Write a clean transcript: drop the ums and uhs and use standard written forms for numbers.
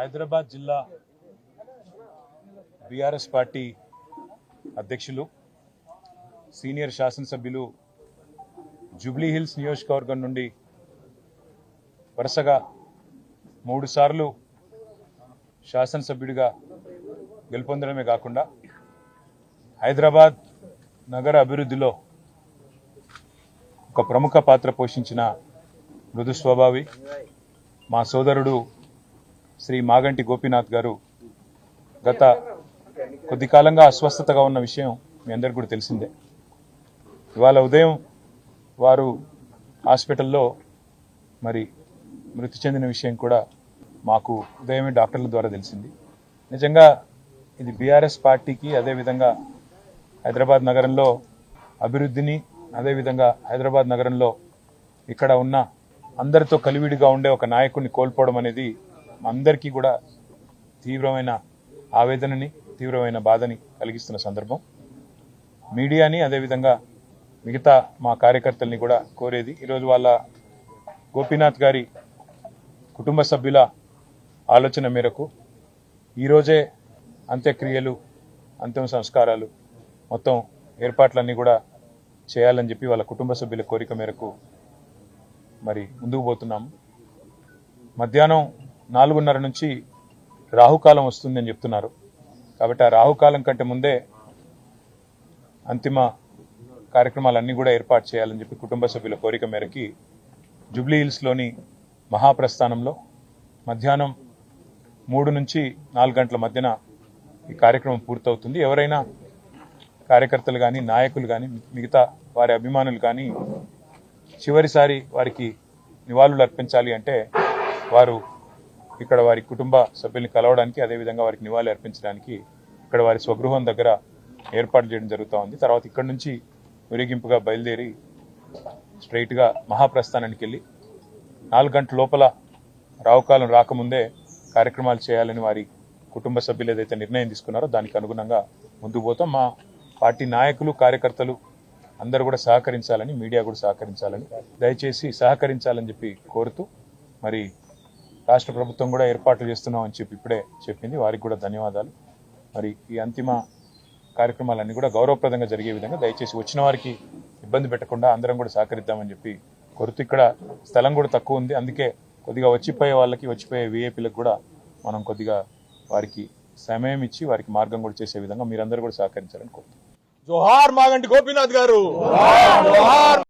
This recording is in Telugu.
హైదరాబాద్ జిల్లా బీఆర్ఎస్ పార్టీ అధ్యక్షులు సీనియర్ శాసనసభ్యులు జూబ్లీ హిల్స్ నియోజకవర్గం నుండి వరుసగా 3 సార్లు శాసనసభ్యుడిగా గెలుపొందడమే కాకుండా హైదరాబాద్ నగర అభివృద్ధిలో ఒక ప్రముఖ పాత్ర పోషించిన మృదు స్వభావి మా సోదరుడు శ్రీ మాగంటి గోపీనాథ్ గారు గత కొద్ది కాలంగా అస్వస్థతగా ఉన్న విషయం మీ అందరికీ కూడా తెలిసిందే. ఇవాళ ఉదయం వారు హాస్పిటల్లో మరి మృతి చెందిన విషయం కూడా మాకు ఉదయమే డాక్టర్ల ద్వారా తెలిసింది. నిజంగా ఇది బీఆర్ఎస్ పార్టీకి, అదేవిధంగా హైదరాబాద్ నగరంలో అభివృద్ధిని, అదేవిధంగా హైదరాబాద్ నగరంలో ఇక్కడ ఉన్న అందరితో కలివిడిగా ఉండే ఒక నాయకుడిని కోల్పోవడం అనేది అందరికీ కూడా తీవ్రమైన ఆవేదనని, తీవ్రమైన బాధని కలిగిస్తున్న సందర్భం. మీడియాని, అదేవిధంగా మిగతా మా కార్యకర్తల్ని కూడా కోరేది, ఈరోజు వాళ్ళ గోపీనాథ్ గారి కుటుంబ సభ్యుల ఆలోచన మేరకు ఈరోజే అంత్యక్రియలు, అంతిమ సంస్కారాలు మొత్తం ఏర్పాట్లన్నీ కూడా చేయాలని చెప్పి వాళ్ళ కుటుంబ సభ్యుల కోరిక మేరకు మరి ముందుకు పోతున్నాము. మధ్యాహ్నం 4:30 నుంచి రాహుకాలం వస్తుందని చెప్తున్నారు. కాబట్టి ఆ రాహుకాలం కంటే ముందే అంతిమ కార్యక్రమాలన్నీ కూడా ఏర్పాటు చేయాలని చెప్పి కుటుంబ సభ్యుల కోరిక మేరకి జూబ్లీ హిల్స్లోని మహాప్రస్థానంలో మధ్యాహ్నం 3 నుంచి 4 గంటల మధ్యన ఈ కార్యక్రమం పూర్తవుతుంది. ఎవరైనా కార్యకర్తలు కానీ, నాయకులు కానీ, మిగతా వారి అభిమానులు కానీ చివరిసారి వారికి నివాళులు అర్పించాలి అంటే వారు ఇక్కడ వారి కుటుంబ సభ్యుల్ని కలవడానికి, అదేవిధంగా వారికి నివాళులు అర్పించడానికి ఇక్కడ వారి స్వగృహం దగ్గర ఏర్పాటు చేయడం జరుగుతూ ఉంది. తర్వాత ఇక్కడ నుంచి ఊరేగింపుగా బయలుదేరి స్ట్రైట్గా మహాప్రస్థానానికి వెళ్ళి 4 గంటల లోపల రావుకాలం రాకముందే కార్యక్రమాలు చేయాలని వారి కుటుంబ సభ్యులు ఏదైతే నిర్ణయం తీసుకున్నారో దానికి అనుగుణంగా ముందుకు పోతాం. మా పార్టీ నాయకులు, కార్యకర్తలు అందరూ కూడా సహకరించాలని, మీడియా కూడా సహకరించాలని, దయచేసి సహకరించాలని చెప్పి కోరుతూ మరి రాష్ట్ర ప్రభుత్వం కూడా ఏర్పాట్లు చేస్తున్నామని చెప్పి ఇప్పుడే చెప్పింది. వారికి కూడా ధన్యవాదాలు. మరి ఈ అంతిమ కార్యక్రమాలన్నీ కూడా గౌరవప్రదంగా జరిగే విధంగా దయచేసి వచ్చిన వారికి ఇబ్బంది పెట్టకుండా అందరం కూడా సహకరిద్దామని చెప్పి కోరుతూ, ఇక్కడ స్థలం కూడా తక్కువ ఉంది, అందుకే కొద్దిగా వచ్చిపోయే వాళ్ళకి, వచ్చిపోయే వీఐపీలకు కూడా మనం కొద్దిగా వారికి సమయం ఇచ్చి వారికి మార్గం కూడా చేసే విధంగా మీరందరూ కూడా సహకరించాలని కోరుతున్నాం. జోహార్ మాగంటి గోపీనాథ్ గారు. జోహార్.